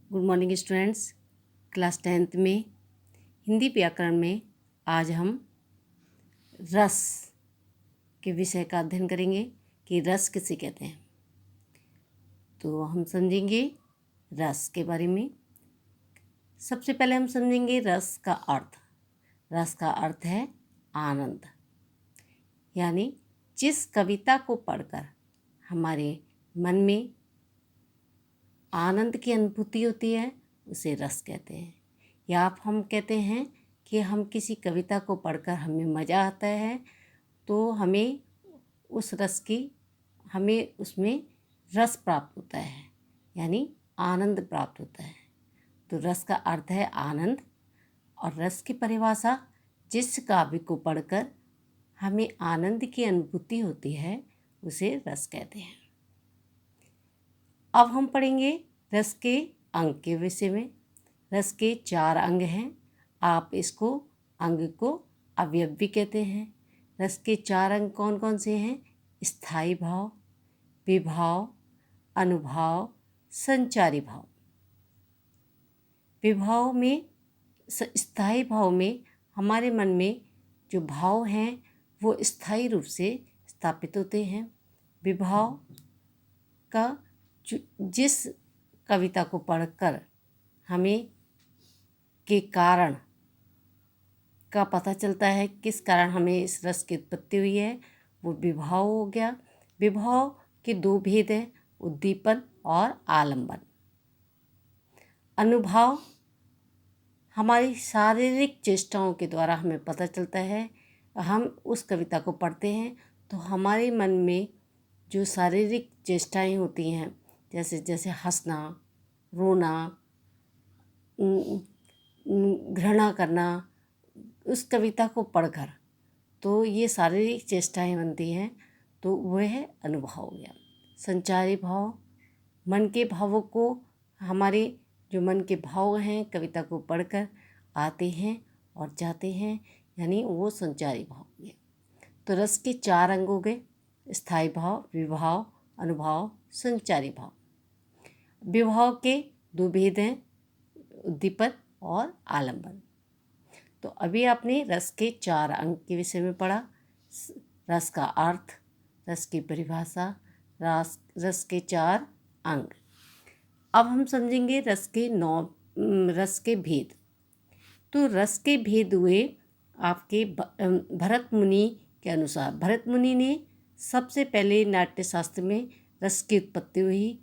Good morning students. Class 10th में हिंदी व्याकरण में आज हम रस के विषय का अध्ययन करेंगे कि रस किसे कहते हैं। तो हम समझेंगे रस के बारे में। सबसे पहले हम समझेंगे रस का अर्थ। रस का अर्थ है आनंद, यानी जिस कविता को पढ़कर हमारे मन में आनंद की अनुभूति होती है उसे रस कहते हैं। या आप हम कहते हैं कि हम किसी कविता को पढ़कर हमें मज़ा आता है तो हमें उसमें रस प्राप्त होता है, यानी आनंद प्राप्त होता है। तो रस का अर्थ है आनंद, और रस की परिभाषा जिस काव्य को पढ़कर हमें आनंद की अनुभूति होती है उसे रस कहते हैं। अब हम पढ़ेंगे रस के अंग के विषय में। रस के 4 अंग हैं। आप इसको अंग को अवयव भी कहते हैं। रस के 4 अंग कौन कौन से हैं? स्थायी भाव, विभाव, अनुभाव, संचारी भाव। विभाव में, स्थायी भाव में हमारे मन में जो भाव हैं वो स्थायी रूप से स्थापित होते हैं। विभाव का जिस कविता को पढ़कर हमें के कारण का पता चलता है, किस कारण हमें इस रस की उत्पत्ति हुई है, वो विभाव हो गया। विभाव के 2 भेद हैं, उद्दीपन और आलंबन। अनुभाव हमारी शारीरिक चेष्टाओं के द्वारा हमें पता चलता है। हम उस कविता को पढ़ते हैं तो हमारे मन में जो शारीरिक चेष्टाएं होती हैं, जैसे जैसे हंसना, रोना, घृणा करना, उस कविता को पढ़कर तो ये शारीरिक चेष्टाएं बनती हैं, तो वह अनुभव हो गया। संचारी भाव, मन के भावों को, हमारे जो मन के भाव हैं कविता को पढ़कर आते हैं और जाते हैं, यानी वो संचारी भाव हो गया। तो रस के 4 अंग हो गए: स्थायी भाव, विभाव, अनुभाव, संचारी भाव। विभाव के 2 भेद हैं, उद्दीपन और आलंबन। तो अभी आपने रस के 4 अंग के विषय में पढ़ा। रस का अर्थ, रस की परिभाषा, रस के 4 अंग। अब हम समझेंगे रस के भेद। तो रस के भेद हुए आपके भरत मुनि के अनुसार। भरत मुनि ने सबसे पहले नाट्य शास्त्र में रस की उत्पत्ति हुई।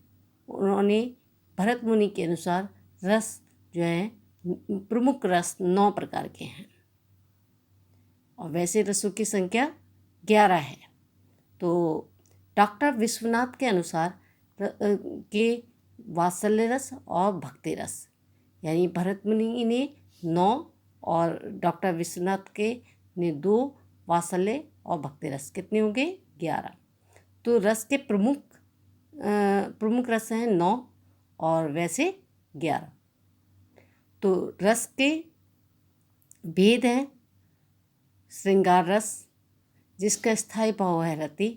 उन्होंने भरत मुनि के अनुसार रस जो है, प्रमुख रस 9 प्रकार के हैं, और वैसे रसों की संख्या 11 है। तो डॉक्टर विश्वनाथ के अनुसार के वात्सल्य रस और भक्ति रस, यानी भरत मुनि ने 9 और डॉक्टर विश्वनाथ के ने 2, वात्सल्य और भक्ति रस कितने होंगे? 11। तो रस के प्रमुख रस हैं 9 और वैसे 11। तो रस के भेद हैं: श्रृंगार रस, जिसका स्थायी भाव है रति।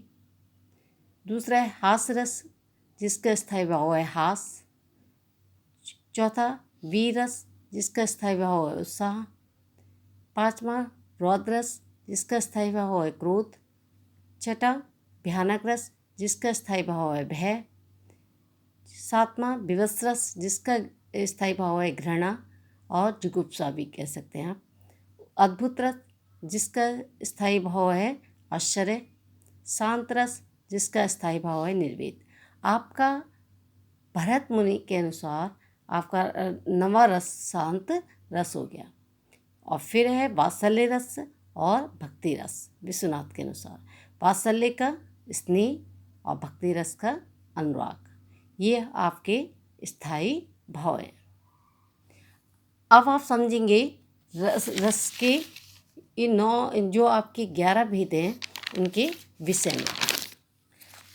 दूसरा है हास्य रस, जिसका स्थायी भाव है हास। चौथा वीर रस, जिसका स्थायी भाव है उत्साह। 5वां रौद्र रस, जिसका स्थायी भाव है क्रोध। 6वां भयानक रस, जिसका स्थायी भाव है भय। 7वां विवश रस, जिसका स्थायी भाव है घृणा और जुगुप्सा भी कह सकते हैं आप। अद्भुत रस, जिसका स्थायी भाव है आश्चर्य। शांत रस, जिसका स्थायी भाव है निर्वेद। आपका भरत मुनि के अनुसार आपका 9वां रस शांत रस हो गया। और फिर है वात्सल्य रस और भक्ति रस विश्वनाथ के अनुसार। वात्सल्य का स्नेह और भक्ति रस का अनुराग, ये आपके स्थायी भाव हैं। अब आप समझेंगे रस के ये 9 जो आपके 11 भेद हैं उनके विषय में।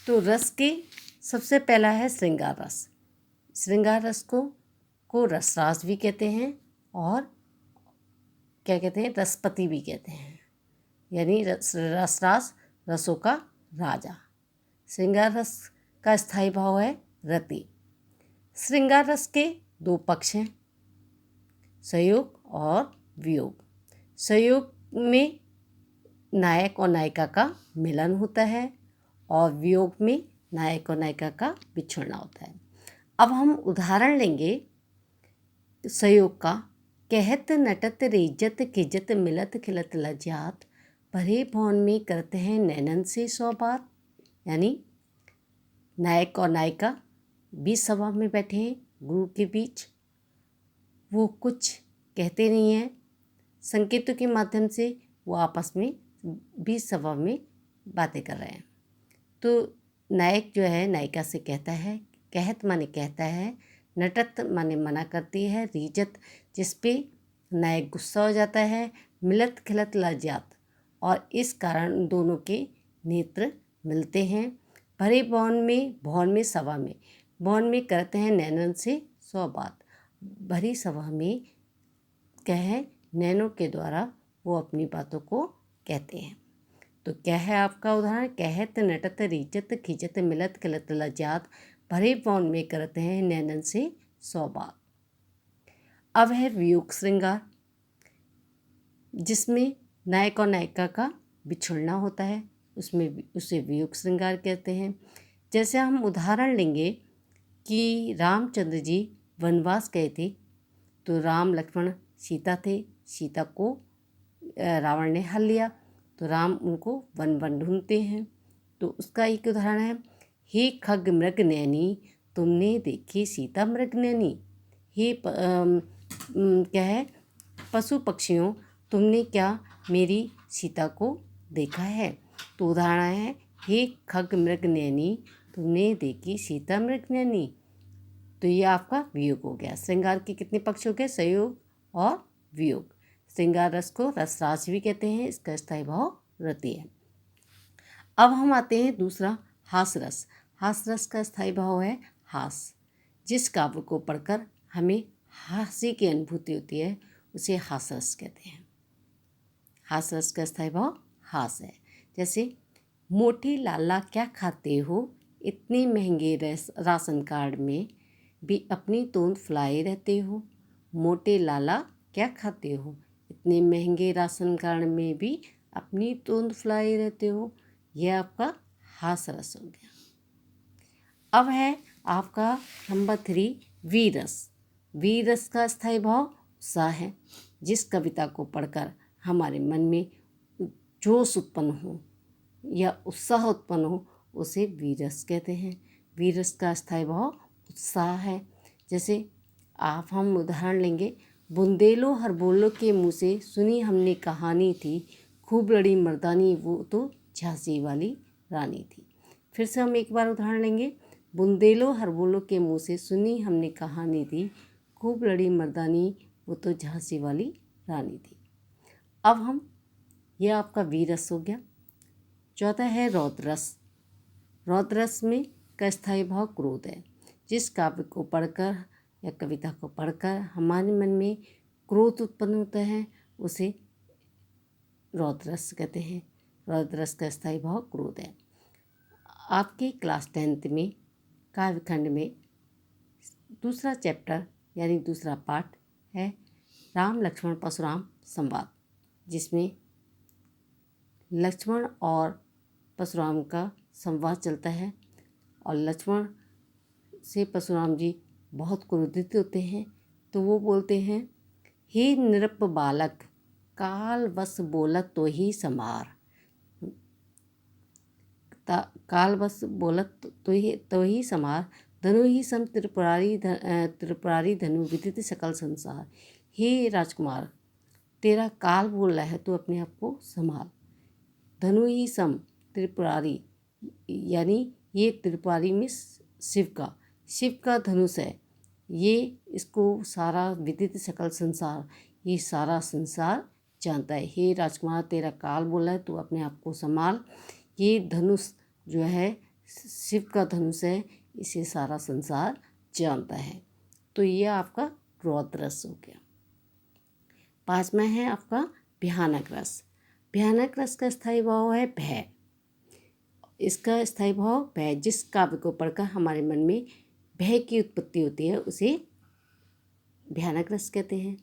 तो रस के सबसे पहला है श्रृंगार रस। श्रृंगार रस को रसराज भी कहते हैं और क्या कहते हैं? रसपति भी कहते हैं, यानी रसराज, रसों का राजा। श्रृंगार रस का स्थायी भाव है रति। श्रृंगार रस के दो पक्ष हैं, संयोग और वियोग। संयोग में नायक और नायिका का मिलन होता है और वियोग में नायक और नायिका का बिछड़ना होता है। अब हम उदाहरण लेंगे संयोग का। कहत नटत रेजत खिजत मिलत खिलत लज्जात, भरे भवन में करते हैं नैनन से 100 बात। यानी नायक और नायिका बीच सभा में बैठे हैं, गुरु के बीच। वो कुछ कहते नहीं हैं, संकेतों के माध्यम से वो आपस में बीच सभा में बातें कर रहे हैं। तो नायक जो है नायिका से कहता है, कहत माने कहता है, नटत माने मना करती है, रीजत जिस पे नायक गुस्सा हो जाता है, मिलत खिलत लज्जात और इस कारण दोनों के नेत्र मिलते हैं। भरे भवन में सभा में, भवन में करते हैं नैनन से 100 बात। भरी सभा में कह नैनों के द्वारा वो अपनी बातों को कहते हैं। तो क्या है आपका उदाहरण? कहत नटत रीजत खिजत मिलत खिलत लज्जात, भरे भवन में करते हैं नैनन से 100 बात। अब है वियोग श्रृंगार, जिसमें नायक और नायिका का बिछड़ना होता है, उसमें उसे वियोग श्रृंगार कहते हैं। जैसे हम उदाहरण लेंगे कि रामचंद्र जी वनवास गए थे, तो राम लक्ष्मण सीता थे, सीता को रावण ने हल लिया, तो राम उनको वन वन ढूंढते हैं। तो उसका एक उदाहरण है, हे खग मृग नैनी तुमने देखी सीता मृग नैनी। हे क्या है, पशु पक्षियों तुमने क्या मेरी सीता को देखा है। तो उदाहरण है, हे खग मृग नैनी तुमने देखी सीता मृग नैनी। तो ये आपका वियोग हो गया। श्रृंगार के कितने पक्ष हो गए? संयोग और वियोग। श्रृंगार रस को रसराज भी कहते हैं, इसका स्थायी भाव रति है। अब हम आते हैं दूसरा, हास रस। हास रस का स्थायी भाव है हास। जिस काव्य को पढ़कर हमें हास्य की अनुभूति होती है उसे हास रस कहते हैं। हास रस का स्थायी भाव हास है। जैसे, मोटे लाला क्या खाते हो, इतने महंगे राशन कार्ड में भी अपनी तोंद फुलाए रहते हो। मोटे लाला क्या खाते हो, इतने महंगे राशन कार्ड में भी अपनी तोंद फुलाए रहते हो। यह आपका हास रस हो गया। अब है आपका नंबर 3, वीर रस। वीर रस का स्थायी भाव उत्साह है। जिस कविता को पढ़कर हमारे मन में जोश उत्पन्न हो या उत्साह उत्पन्न हो उसे वीर रस कहते हैं। वीर रस का स्थायी भाव उत्साह है। जैसे हम उदाहरण लेंगे, बुंदेलो हर बोलो के मुँह से सुनी हमने कहानी थी, खूब लड़ी मर्दानी वो तो झांसी वाली रानी थी। फिर से हम एक बार उदाहरण लेंगे, बुंदेलो हर बोलो के मुँह से सुनी हमने कहानी थी, खूब लड़ी मर्दानी वो तो झांसी वाली रानी थी। अब यह आपका वीर रस हो गया। चौथा है रौद्र रस। रौद्र रस में का स्थायी भाव क्रोध है। जिस काव्य को पढ़कर या कविता को पढ़कर हमारे मन में क्रोध उत्पन्न होता है उसे रौद्र रस कहते हैं। रौद्र रस का स्थायी भाव क्रोध है। आपके क्लास 10th में काव्यखंड में दूसरा चैप्टर यानी दूसरा पार्ट है राम लक्ष्मण परशुराम संवाद, जिसमें लक्ष्मण और परशुराम का संवाद चलता है और लक्ष्मण से परशुराम जी बहुत क्रोधित होते हैं। तो वो बोलते हैं, हे नृप बालक काल बस बोलत तो ही समार। काल बस बोलत तो ही समार, धनु ही सम त्रिपुरारी धनु विदित सकल संसार। हे राजकुमार, तेरा काल बोल रहा है तो अपने आप को संभाल। धनु ही सम त्रिपुरारी, यानी ये त्रिपुरारी में शिव का धनुष है। ये इसको सारा विदित सकल संसार, ये सारा संसार जानता है। हे राजकुमार, तेरा काल बोला है तो अपने आप को संभाल। ये धनुष जो है शिव का धनुष है, इसे सारा संसार जानता है। तो ये आपका रौद्र रस हो गया। 5वां है आपका भयानक रस। भयानक रस का स्थायी भाव है भय। इसका स्थायी भाव भय, जिस काव्य को पढ़कर हमारे मन में भय की उत्पत्ति होती है उसे भयानक रस कहते हैं।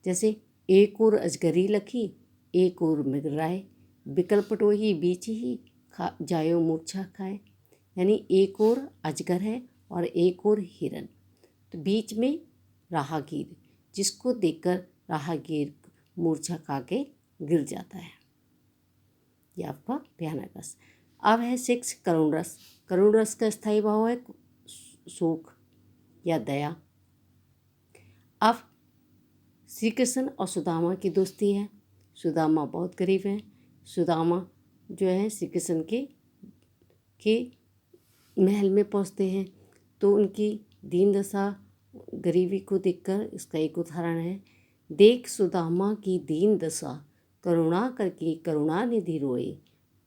जैसे एक और अजगरी लखी, एक और मृगराय, विकल्पटोही बीच ही खा जायो मूर्छा खाए। यानी एक और अजगर है और एक और हिरन, तो बीच में राहगीर, जिसको देखकर राहगीर मूर्छा खा के गिर जाता है। ये आपका भयानक रस। अब है 6 करुण रस। करुण रस का स्थायी भाव है शोक या दया। अब श्री कृष्ण और सुदामा की दोस्ती है। सुदामा बहुत गरीब हैं। सुदामा जो है श्री कृष्ण के महल में पहुंचते हैं, तो उनकी दीन दशा गरीबी को देखकर इसका एक उदाहरण है। देख सुदामा की दीन दशा, करुणा करके करुणा निधि रोए,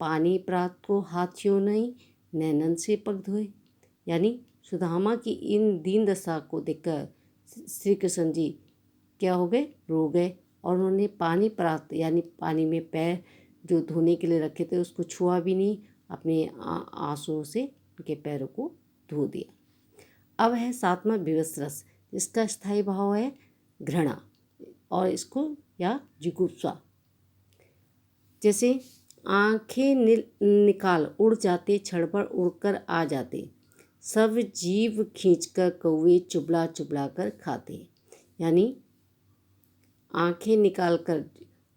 पानी प्रात को हाथियों नहीं, नैनन से पग धोए। यानी सुदामा की इन दीन दशा को देखकर श्री कृष्ण जी क्या हो गए, रो गए, और उन्होंने पानी प्रात यानी पानी में पैर जो धोने के लिए रखे थे उसको छुआ भी नहीं, अपने आंसुओं से उनके पैरों को धो दिया। अब है 7वां विवश रस, जिसका स्थायी भाव है घृणा और इसको या जिगुप्सा। जैसे आंखें निकाल उड़ जाते, क्षण भर उड़कर आ जाते, सब जीव खींचकर कौवे चुबला चुबला कर खाते। यानी आंखें निकाल कर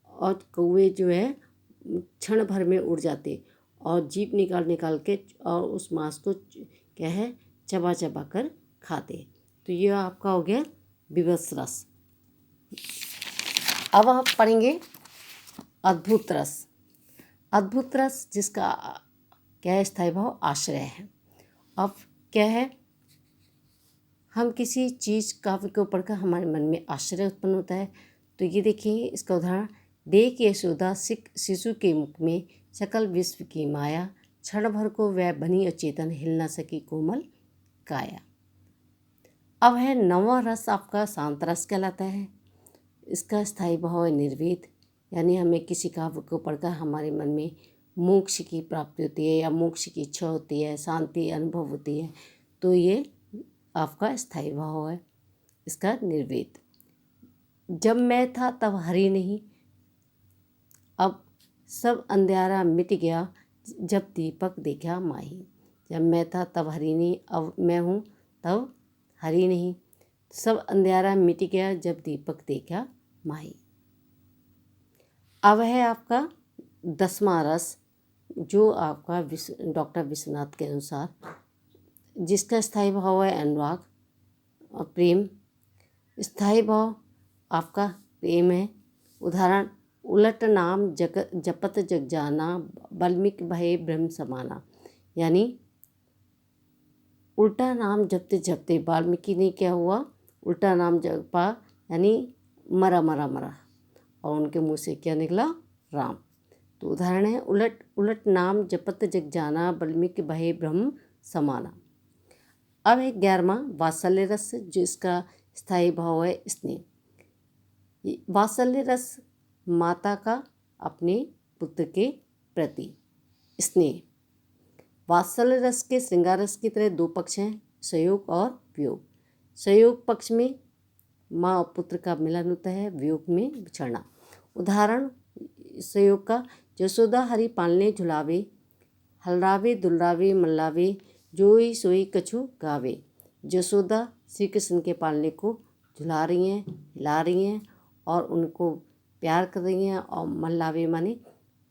और कौवे जो है क्षण भर में उड़ जाते और जीभ निकाल के और उस मांस को क्या है चबा चबा कर खाते। तो ये आपका हो गया विवश रस। अब आप पढ़ेंगे अद्भुत रस। अद्भुत रस जिसका क्या है स्थायी भाव आश्रय है। अब क्या है, हम किसी चीज़ काव्य को पढ़कर हमारे मन में आश्चर्य उत्पन्न होता है। तो ये देखिए इसका उदाहरण, देख यशोदा शिशु के मुख में सकल विश्व की माया, क्षण भर को वह बनी अचेतन, हिल न सकी कोमल काया। अब है 9वां रस आपका शांत रस कहलाता है। इसका स्थायी भाव है निर्वेद। यानी हमें किसी काव्य को पढ़कर हमारे मन में मोक्ष की प्राप्ति होती है या मोक्ष की इच्छा होती है, शांति अनुभव होती है, तो ये आपका स्थायी भाव है इसका निर्वेद। जब मैं था तब हरि नहीं, अब सब अंधियारा मिट गया, जब दीपक देखा माही। जब मैं था तब हरि नहीं, अब मैं हूँ तब हरि नहीं, सब अंधियारा मिट गया, जब दीपक देखा माही। अब है आपका 10वां रस, जो आपका डॉक्टर विश्वनाथ के अनुसार, जिसका स्थायी भाव है अनुराग और प्रेम। स्थायी भाव आपका प्रेम है। उदाहरण, उलट नाम जपत जग जाना, वाल्मीकि भये ब्रह्म समाना। यानी उल्टा नाम जपते जपते वाल्मीकि ने क्या हुआ, उल्टा नाम जपा, यानी मरा मरा मरा, और उनके मुँह से क्या निकला, राम। तो उदाहरण है, उलट उलट नाम जपत जग जाना, वाल्मीकि भये ब्रह्म समाना। अब है 11वां वात्सल्य रस, जिसका स्थायी भाव है स्नेह। वात्सल्य रस माता का अपने पुत्र के प्रति स्नेह। वात्सल्य रस के श्रृंगार रस की तरह 2 पक्ष हैं, संयोग और वियोग। संयोग पक्ष में माँ और पुत्र का मिलन होता है, वियोग में बिछड़ना। उदाहरण संयोग का, यशोदा हरि पालने झुलावे, हलरावे दुलरावे मल्लावे, जोई सोई कछु गावे। यशोदा श्री कृष्ण के पालने को झुला रही हैं, हिला रही हैं और उनको प्यार कर रही हैं, और मल्लावे माने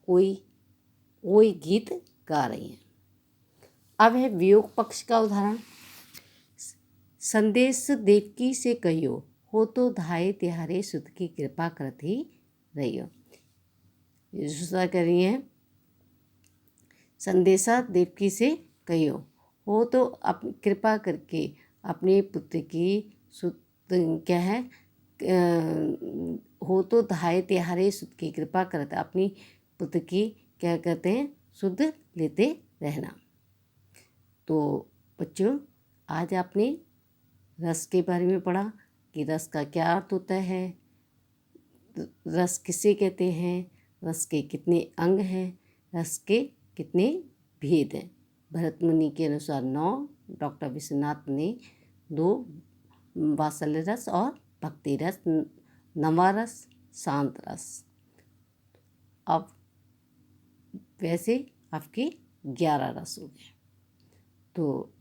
कोई गीत गा रही हैं। अब है वियोग पक्ष का उदाहरण, संदेश देवकी से कहियो, हो तो धाये तिहारे सुत की कृपा करती रहियो। यशोदा कह रही हैं, संदेशा देवकी से कहियो, हो तो कृपा करके अपने पुत्र की क्या है, हो तो धाये तिहारे सुत की कृपा करते, अपनी पुत्र की क्या कहते हैं, शुद्ध लेते रहना। तो बच्चों, आज आपने रस के बारे में पढ़ा कि रस का क्या अर्थ होता है, रस किसे कहते हैं, रस के कितने अंग हैं, रस के कितने भेद हैं। भरत मुनि के अनुसार 9, डॉक्टर विश्वनाथ ने 2 वात्सल्य रस और भक्ति रस, नवा रस, शांत रस। अब वैसे आपके 11 रस हो गए। तो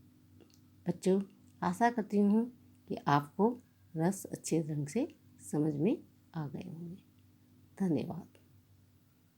बच्चों, आशा करती हूँ कि आपको रस अच्छे ढंग से समझ में आ गए होंगे। धन्यवाद।